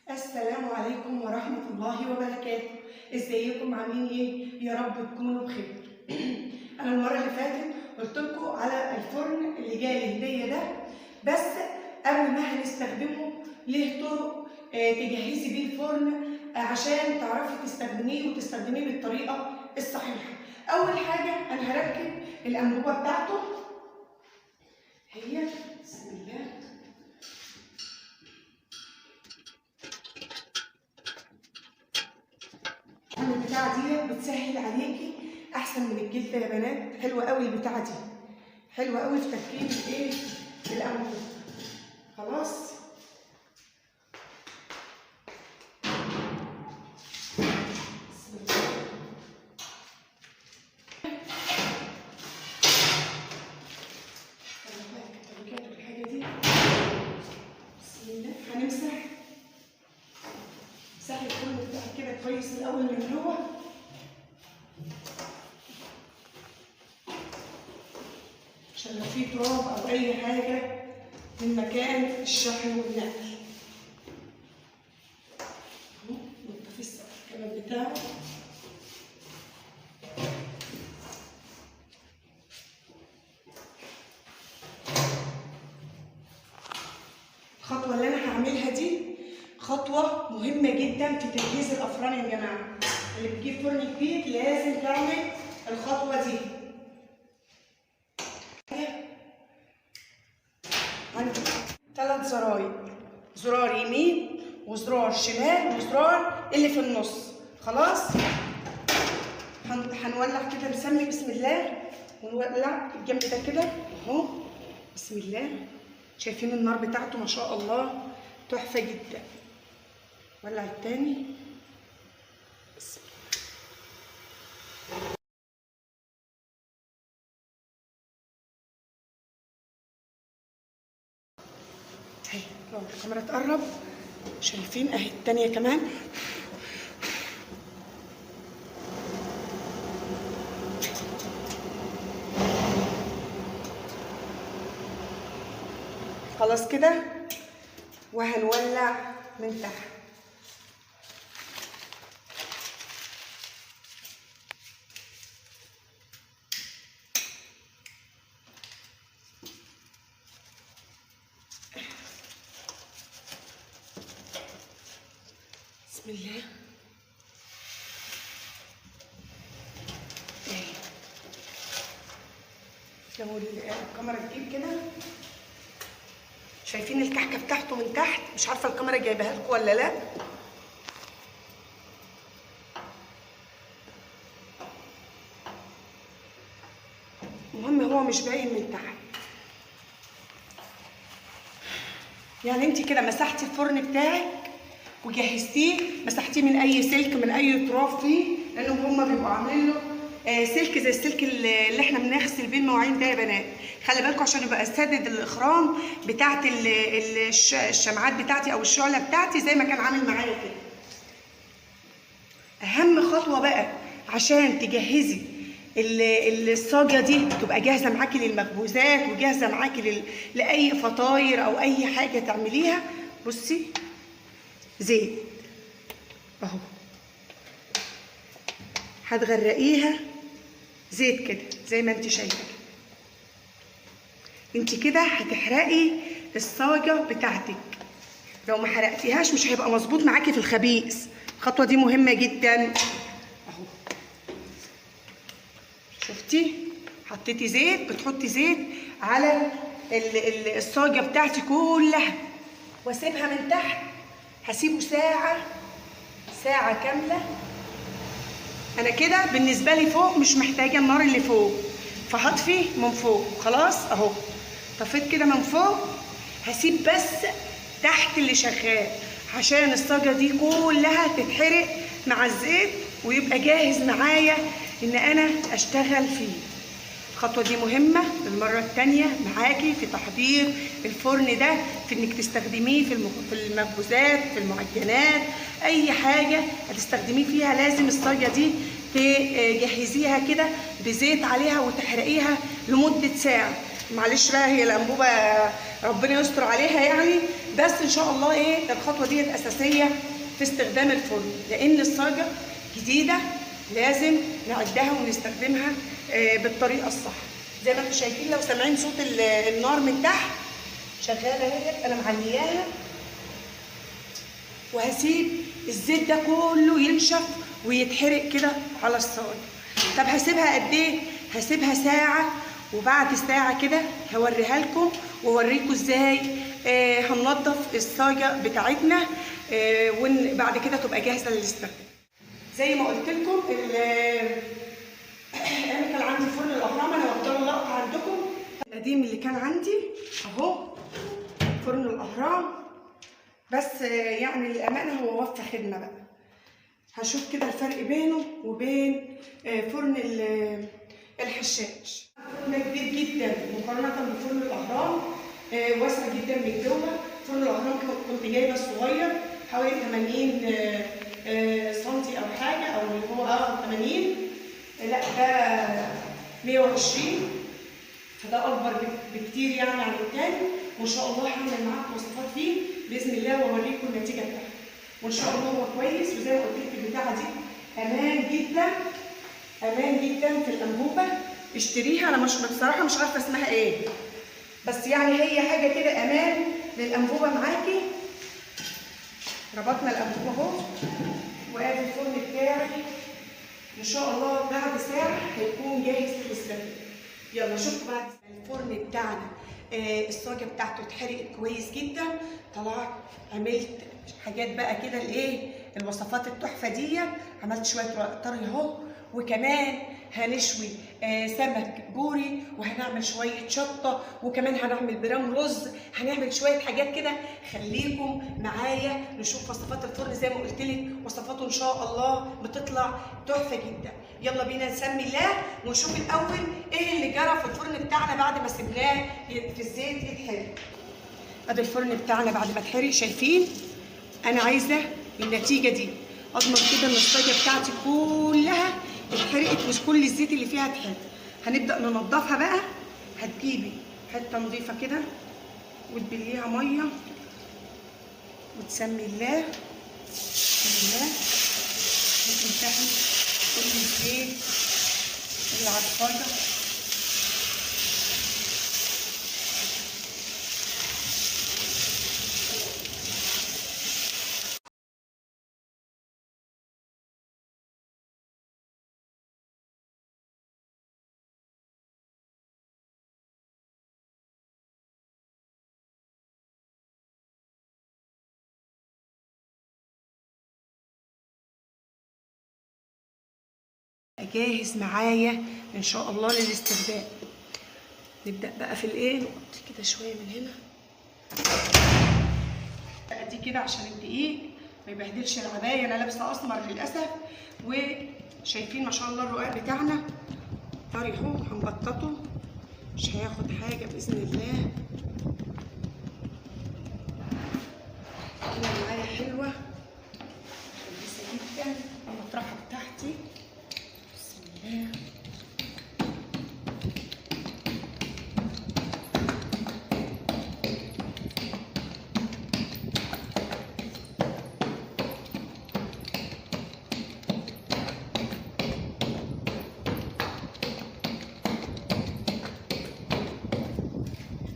السلام عليكم ورحمة الله وبركاته. ازيكم عاملين ايه؟ يا رب تكونوا بخير. انا المرة اللي فاتت قلت لكم على الفرن اللي جالي هدية ده، بس قبل ما هنستخدمه ليه طرق تجهزي بيه الفرن عشان تعرفي تستخدميه وتستخدميه بالطريقة الصحيحة. اول حاجة انا هركب الانبوبة بتاعته، هي بسم الله. البتاعة دي بتسهل عليكي احسن من الجلد يا بنات. حلوة قوي البتاعة دي، حلوة قوي في تركيب ايه الانبوبة. خلاص بسم الله. الحاجة دي بسم الله هنمسح الفرن بتاعك كده كويس الاول من جوه، عشان لو في تراب او اي حاجه من مكان الشحن والنقل. اهو نطفي السقف كمان بتاعه. الخطوه اللي انا هعملها دي خطوه مهمه جدا في تجهيز الافران يا جماعه. اللي بتجيب فرن جديد لازم تعمل الخطوه دي. عندي 3 زراير، زرار يمين وزرار شمال وزرار اللي في النص. خلاص هنولع كده، نسمي بسم الله ونولع الجنب ده كده اهو. بسم الله. شايفين النار بتاعته ما شاء الله تحفه جدا. ولع التاني. بسم الله. اهي لو الكاميرا تقرب شايفين اهي التانية كمان. خلاص كده وهنولع من تحت. بسم الله. لو الكاميرا تجيب كده شايفين الكحكه بتاعته من تحت. مش عارفه الكاميرا جايبها لكم ولا لا. المهم هو مش باين من تحت. يعني انت كده مسحتي الفرن بتاعك وجهزتيه، مسحتيه من اي سلك من اي تراب فيه، لانهم هما بيبقوا عاملين له سلك زي السلك اللي احنا بنغسل بيه المواعين ده يا بنات. خلي بالكم عشان يبقى سادد الاخرام بتاعت الشمعات بتاعتي او الشعله بتاعتي زي ما كان عامل معايا كده. اهم خطوه بقى عشان تجهزي الصاجه دي تبقى جاهزه معاكي للمخبوزات وجاهزه معاكي لاي فطاير او اي حاجه تعمليها. بصي زيت اهو، هتغرقيها زيت كده زي ما انت شايفه. انت كده هتحرقي الصاجه بتاعتك، لو ما حرقتيهاش مش هيبقى مظبوط معاكي في الخبيث. الخطوه دي مهمه جدا اهو. شفتي حطيتي زيت، بتحطي زيت على الصاجه بتاعتي كلها واسيبها من تحت. هسيبه ساعه كامله. انا كده بالنسبه لي فوق مش محتاجه النار اللي فوق، فهطفي من فوق. خلاص اهو طفيت كده من فوق. هسيب بس تحت اللي شغال عشان الصاجه دي كلها تتحرق مع الزيت ويبقى جاهز معايا ان انا اشتغل فيه. الخطوه دي مهمه للمره الثانيه معاكي في تحضير الفرن ده، في انك تستخدميه في المخبوزات، في المعجنات، اي حاجه هتستخدميه فيها لازم الصاجه دي تجهزيها كده بزيت عليها وتحرقيها لمده ساعه. معلش بقى هي الانبوبه ربنا يستر عليها يعني، بس ان شاء الله ايه الخطوه ديت اساسيه في استخدام الفرن، لان الصاجه جديده لازم نعدها ونستخدمها بالطريقه الصح. زي ما انتم شايفين لو سامعين صوت النار من تحت شغاله اهي، انا معلياها وهسيب الزيت ده كله ينشف ويتحرق كده على الصاج. طب هسيبها قد ايه؟ هسيبها ساعه، وبعد ساعه كده هوريها لكم واوريكم ازاي هننضف الصاجه بتاعتنا، وبعد كده تبقى جاهزه للاستخدام. زي ما قلت لكم انا كان عندي فرن الاهرام، انا واخده له لقطه عندكم القديم اللي كان عندي اهو فرن الاهرام، بس يعني للامانه هو وفى خدمه بقى. هشوف كده الفرق بينه وبين فرن الحشاش. فرن كبير جدا مقارنه بفرن الاهرام، واسع جدا من جوه. فرن الاهرام كنت جايبه الصغير حوالي 80 سنتي او حاجه، او اللي هو 80، لا ده 120، فده اكبر بكتير يعني عن التاني. وان شاء الله هعمل معاكم وصفات فيه باذن الله واوريكم النتيجه بتاعته، وان شاء الله هو كويس. وزي ما قلت لك البتاعه دي امان جدا، امان جدا في الانبوبه. اشتريها، انا مش بصراحه مش عارفه اسمها ايه، بس يعني هي حاجه كده امان للانبوبه معاكي. ربطنا الانبوبه اهو، وادي الفرن بتاعي ان شاء الله بعد ساعه هيكون جاهز للاستخدام. يلا شوفوا بعد الفرن بتاعنا الصاجه بتاعته اتحرقت كويس جدا. طلعت عملت حاجات بقى كده الايه الوصفات التحفه دي، عملت شويه طري اهو، وكمان هنشوي سمك بوري، وهنعمل شويه شطه، وكمان هنعمل برام رز، هنعمل شويه حاجات كده. خليكم معايا نشوف وصفات الفرن. زي ما قلت لك وصفاته ان شاء الله بتطلع تحفه جدا. يلا بينا نسمي الله ونشوف الاول ايه اللي جرى في الفرن بتاعنا بعد ما سيبناه في الزيت يتحرق. ادي الفرن بتاعنا بعد ما اتحرق، شايفين؟ انا عايزه النتيجه دي، اضمن كده ان الصاجه بتاعتي كلها اتحرقت، مش كل الزيت اللي فيها اتحرق. هنبدا ننضفها بقى. هتجيبي حته نظيفه كده وتبليها ميه وتسمي الله، بسم الله، وتمسحي كل الزيت اللي على الصاجه. جاهز معايا ان شاء الله للاستخدام. نبدا بقى في الايه، نحط كده شويه من هنا دي كده عشان الدقيق ما يبهدلش العبايه. انا لابسه اسمر للاسف. وشايفين ما شاء الله الرقاق بتاعنا طري اهو، هنبططه مش هياخد حاجه باذن الله. كده معايا حلوه كويسه جدا. المطرحه بتاعتي بسم الله.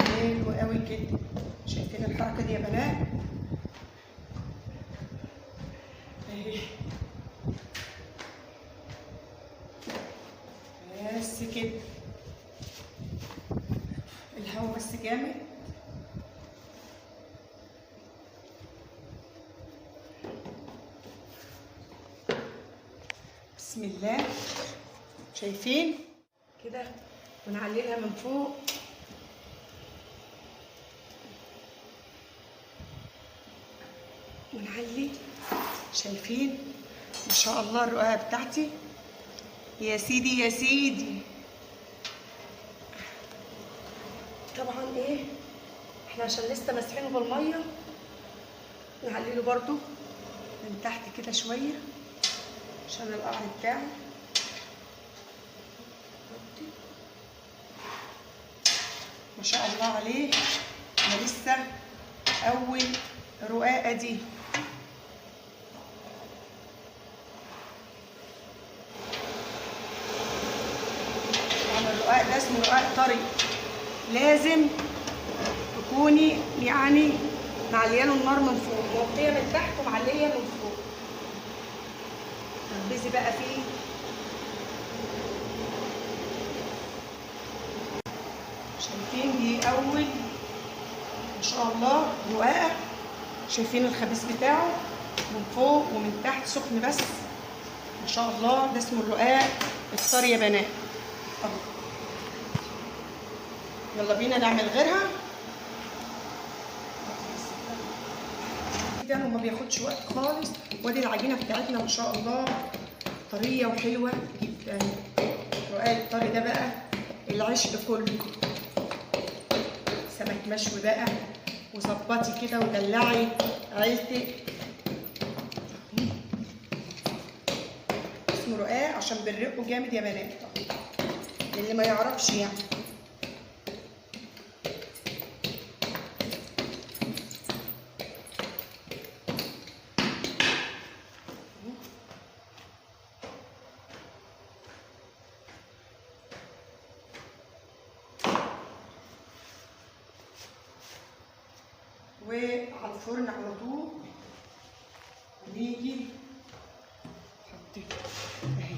حلو قوي كده، شايفين الحركه دي يا بنات؟ اهي بس كده، الهوا بس جامد. بسم الله، شايفين كده؟ ونعللها من فوق ونعلي. شايفين ما شاء الله الرقاقه بتاعتي؟ يا سيدي يا سيدي. طبعا ايه احنا عشان لسه ماسحينه بالميه نعلله برضو من تحت كده شويه عشان القعر بتاعه. ما شاء الله عليه. انا لسه اول رقاقه دي. يعني الرقاق ده اسمه رقاق طري، لازم تكوني يعني معلياله النار من فوق، موطيه من تحت ومعليه من فوق. تنبذي بقى فيه شايفين دي اول ما شاء الله رقاقه. شايفين الخبيث بتاعه من فوق ومن تحت سخن بس ما شاء الله. ده اسمه الرقاق الطري يا بنات. اهو يلا بينا نعمل غيرها جدا وما بياخدش وقت خالص. وادي العجينه بتاعتنا ما شاء الله طريه وحلوه جدا. الرقاق الطري ده بقى العشق كله. سمك مشوي بقى وظبطي كده ودلعي عيلتك. اسمه رقاق عشان بنرقه جامد يا بنات، اللي ما يعرفش يعني. وعلى الفرن على طول ونيجي نحط اهي.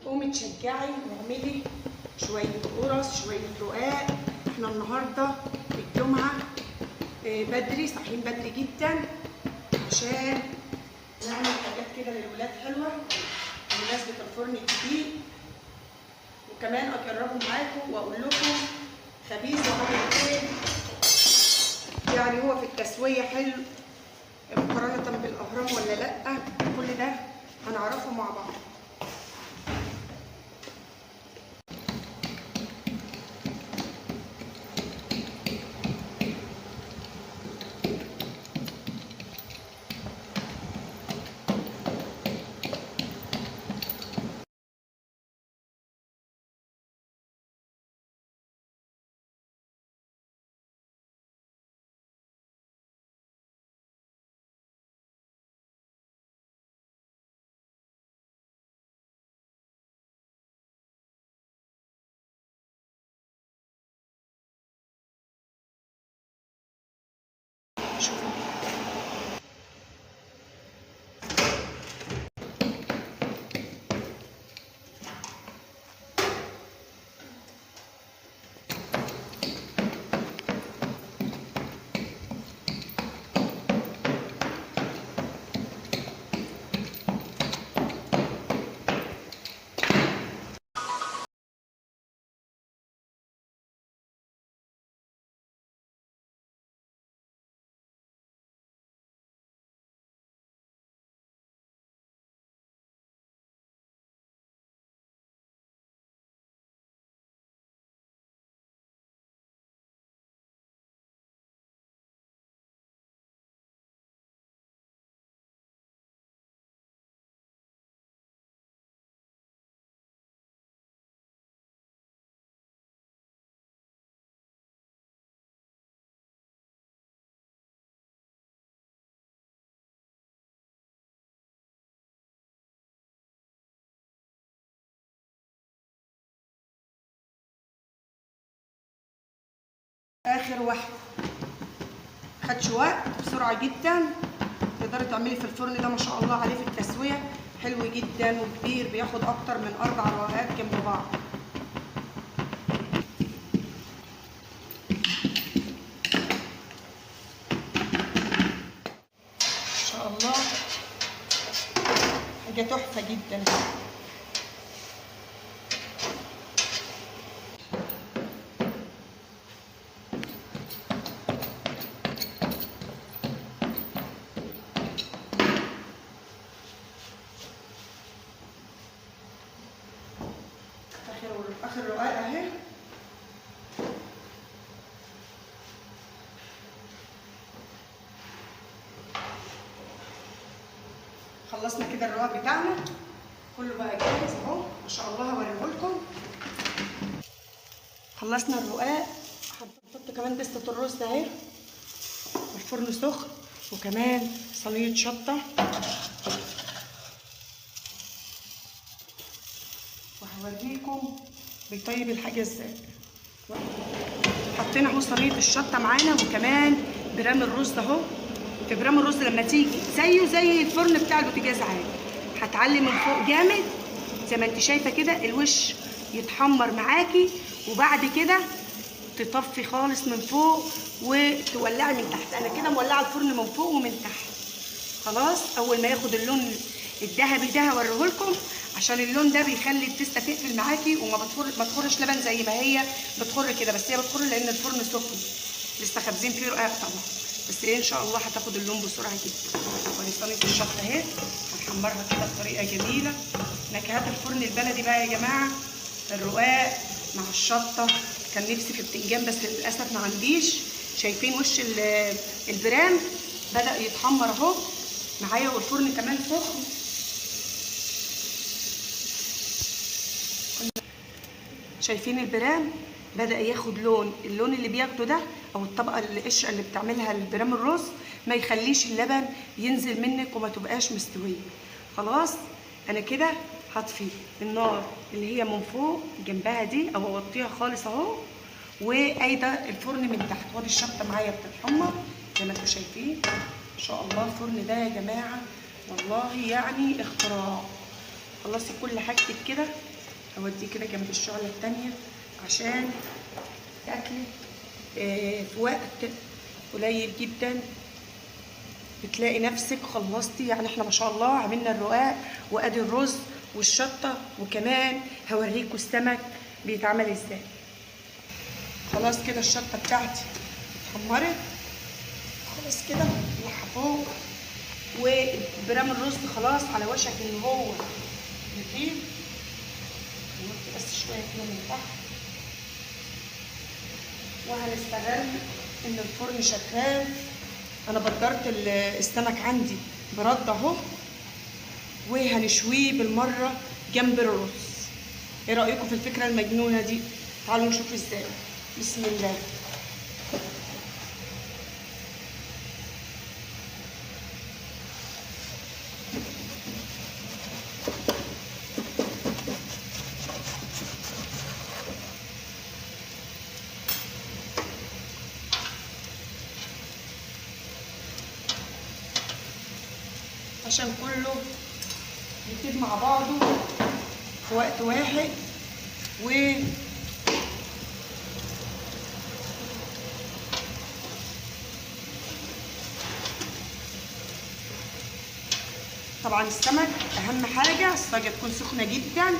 قومي تشجعي واعملي شويه قرص شويه رقاق. احنا النهارده الجمعه بدري، صاحيين بدري جدا عشان نعمل حاجات كده للولاد حلوه بمناسبه الفرن الجديد، وكمان اجربه معاكم واقول لكم خبيث وعامل ايه. يعني هو في التسويه حلو مقارنه بالاهرام ولا لا؟ كل ده هنعرفه مع بعض. شوفوا اخر واحده خدش وقت بسرعه جدا. تقدري تعملي في الفرن ده ما شاء الله عليه في التسويه حلو جدا وكبير، بياخد اكتر من 4 رقاقات جنب بعض. ما شاء الله حاجه تحفه جدا. اخر رقاق اهي. خلصنا كده الرقاق بتاعنا كله بقى جاهز اهو ما شاء الله. هوريه لكم خلصنا الرقاق. هنحط كمان دستة الرز اهي، والفرن سخن، وكمان صينية شطة، وهوريكم بيطيب الحاجة ازاي. حطينا اهو صينية الشطة معانا، وكمان برام الرز اهو. في برام الرز لما تيجي زيه زي الفرن بتاع البوتاجاز عادي، هتعلي من فوق جامد زي ما انت شايفة كده، الوش يتحمر معاكي، وبعد كده تطفي خالص من فوق وتولعي من تحت. انا كده مولعه الفرن من فوق ومن تحت. خلاص اول ما ياخد اللون الذهبي ده هوريهولكم، عشان اللون ده بيخلي التستة تقفل معاكي وما تخرش لبن زي ما هي بتخر كده، بس هي بتخر لان الفرن سخن لسه خابزين فيه رقاق طبعا، بس ايه ان شاء الله هتاخد اللون بسرعه جدا. ودي صينيه الشطه اهي هنحمرها كده بطريقه جميله. نكهات الفرن البلدي بقى يا جماعه، الرقاق مع الشطه. كان نفسي في بتنجان بس للاسف ما عنديش. شايفين وش البرام بدأ يتحمر اهو معايا، والفرن كمان سخن. شايفين البرام بدأ ياخد اللون اللي بياخده ده، او الطبقه القشره اللي بتعملها البرام الرز ما يخليش اللبن ينزل منك وما تبقاش مستويه. خلاص انا كده هطفي النار اللي هي من فوق جنبها دي، او اوطيها خالص اهو، وايده الفرن من تحت. وادي الشطه معايا بتتحمر زي ما انتم شايفين. ان شاء الله الفرن ده يا جماعه والله يعني اختراع. خلصي كل حاجتك كده، اوديه كده جنب الشعله التانيه عشان تاكلي في وقت قليل جدا بتلاقي نفسك خلصتي. يعني احنا ما شاء الله عملنا الرقاق وادي الرز والشطه، وكمان هوريكم السمك بيتعمل ازاي. خلاص كده الشطه بتاعتي اتحمرت خلاص كده نطلعها فوق، وبرام الرز خلاص على وشك ان هو يطيب. نحط بس شويه كده من تحت، وهنستغل ان الفرن شغال. انا بدرت السمك عندي برد اهو، وهنشويه بالمره جنب الرز. ايه رايكم في الفكره المجنونه دي؟ تعالوا نشوف ازاي. بسم الله. عشان كله يطيب مع بعضه في وقت واحد. طبعا السمك اهم حاجه الصاجه تكون سخنه جدا،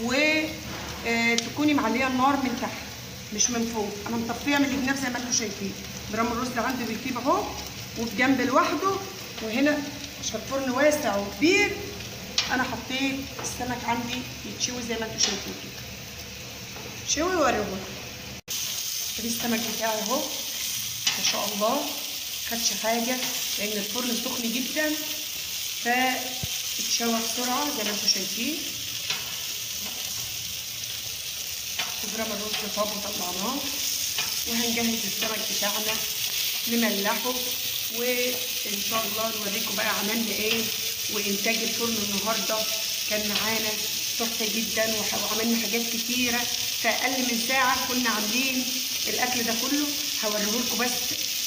وتكوني معليه النار من تحت مش من فوق. انا مطفيه من الجناب زي ما انتم شايفين. برام الرز عندي بيطيب اهو، وفي جنب لوحده، وهنا عشان الفرن واسع وكبير انا حطيت السمك عندي يتشوي زي ما انتم شايفين كده. شوي واوريهولكم. ادي السمك بتاعي اهو ما شاء الله خدش حاجه لان الفرن سخن جدا، فاتشوى بسرعه زي ما انتم شايفين. برام الرز طاب وطلعناه، وهنجهز السمك بتاعنا نملحه، وان شاء الله نوريكم بقى عملنا ايه. وانتاج الفرن النهارده كان معانا تحفه جدا، وعملنا حاجات كتيره في اقل من ساعه كنا عاملين الاكل ده كله. هوريهولكم بس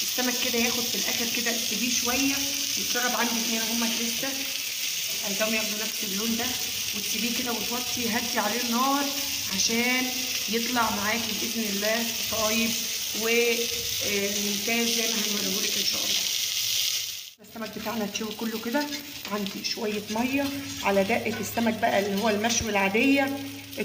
السمك كده ياخد في الاخر كده، تسيبيه شويه يتشرب. عندي هنا هما لسه عايزاهم ياخدوا نفس اللون ده، وتسيبيه كده وتوطي هدي عليه النار عشان يطلع معاكي باذن الله طايب وممتاز زي ما هنوريهولك ان شاء الله. السمك بتاعنا اتشوي كله كده. عندي شويه ميه على دقه السمك بقى اللي هو المشوي العاديه،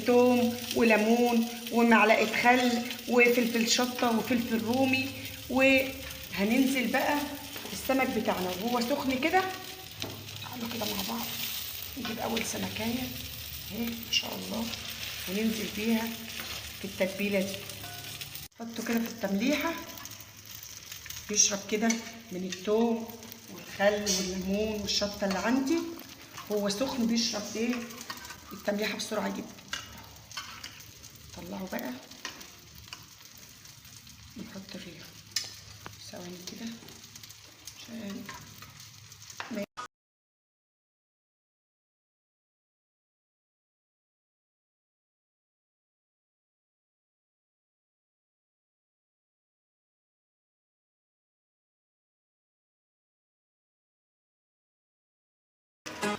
توم وليمون ومعلقه خل وفلفل شطه وفلفل رومي، وهننزل بقى السمك بتاعنا وهو سخن كده. تعالوا كده مع بعض نجيب اول سمكايه اهي ما شاء الله، وننزل بيها في التتبيله دي. حطه كده في التمليحه يشرب كده من الثوم والخل والليمون والشطه اللي عندي. هو سخن بيشرب ايه التمليحه بسرعه جدا. طلعه بقى نحط فيها ثواني كده عشان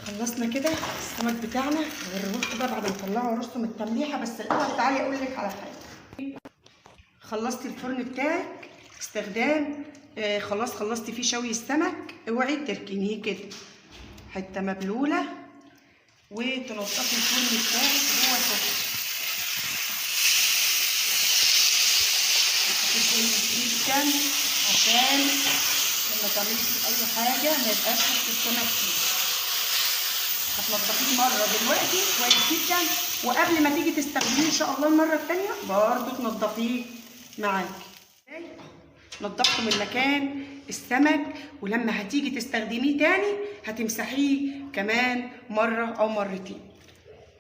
خلصنا كده السمك بتاعنا. هوريهولكوا بقى بعد ما نطلعه ورصه من التمليحه. بس الاول تعالي اقول لك على حاجه. خلصتي الفرن بتاعك استخدام خلاص خلصتي فيه شوي السمك. اوعي تركنيه كده حته مبلوله وتنضفي الفرن بتاعك وهو سخن جدا عشان لما تعملي فيه اي حاجه ما يبقاش نص السمك فيه. هتنضفيه مره دلوقتي كويس جدا، وقبل ما تيجي تستخدميه ان شاء الله المره الثانيه برضه تنضفيه معاكي. نضفته من مكان السمك، ولما هتيجي تستخدميه تاني هتمسحيه كمان مره او مرتين.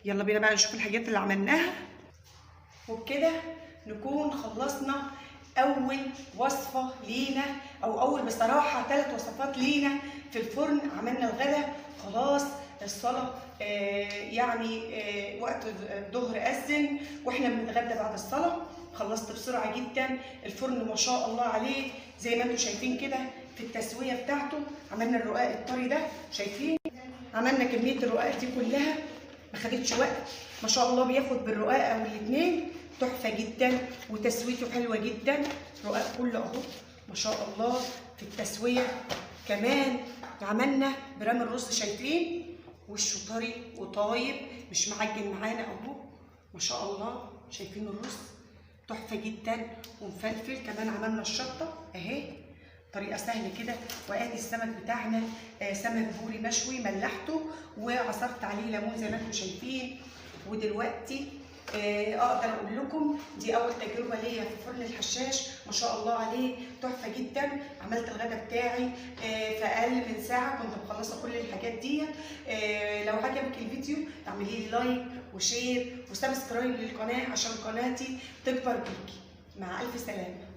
يلا بينا بقى نشوف الحاجات اللي عملناها. وبكده نكون خلصنا اول وصفه لينا، او اول بصراحه 3 وصفات لينا في الفرن. عملنا الغدا خلاص، الصلاه وقت الظهر اذن واحنا بنتغدى بعد الصلاه. خلصت بسرعه جدا. الفرن ما شاء الله عليه زي ما انتم شايفين كده في التسويه بتاعته. عملنا الرقاق الطري ده، شايفين عملنا كميه الرقاق دي كلها ما خدتش وقت. ما شاء الله بياخد بالرقاق او الاثنين تحفه جدا، وتسويته حلوه جدا. الرقاق كله اهو ما شاء الله في التسويه. كمان عملنا برام الرز، شايفين وشه طري وطايب مش معجن معانا اهو ما شاء الله. شايفين الرز تحفه جدا ومفلفل. كمان عملنا الشطه اهي، طريقه سهله كده. وادي السمك بتاعنا سمك بوري مشوي، ملحته وعصرت عليه ليمون زي ما انتم شايفين. ودلوقتي اقدر اقول لكم دي اول تجربه ليا في فرن الحشاش، ما شاء الله عليه تحفه جدا. عملت الغدا بتاعي في اقل من ساعه، كنت مخلصه كل الحاجات دي. لو عجبك الفيديو اعملي لي لايك وشير وسبسكرايب للقناه عشان قناتي تكبر بيكي. مع الف سلامه.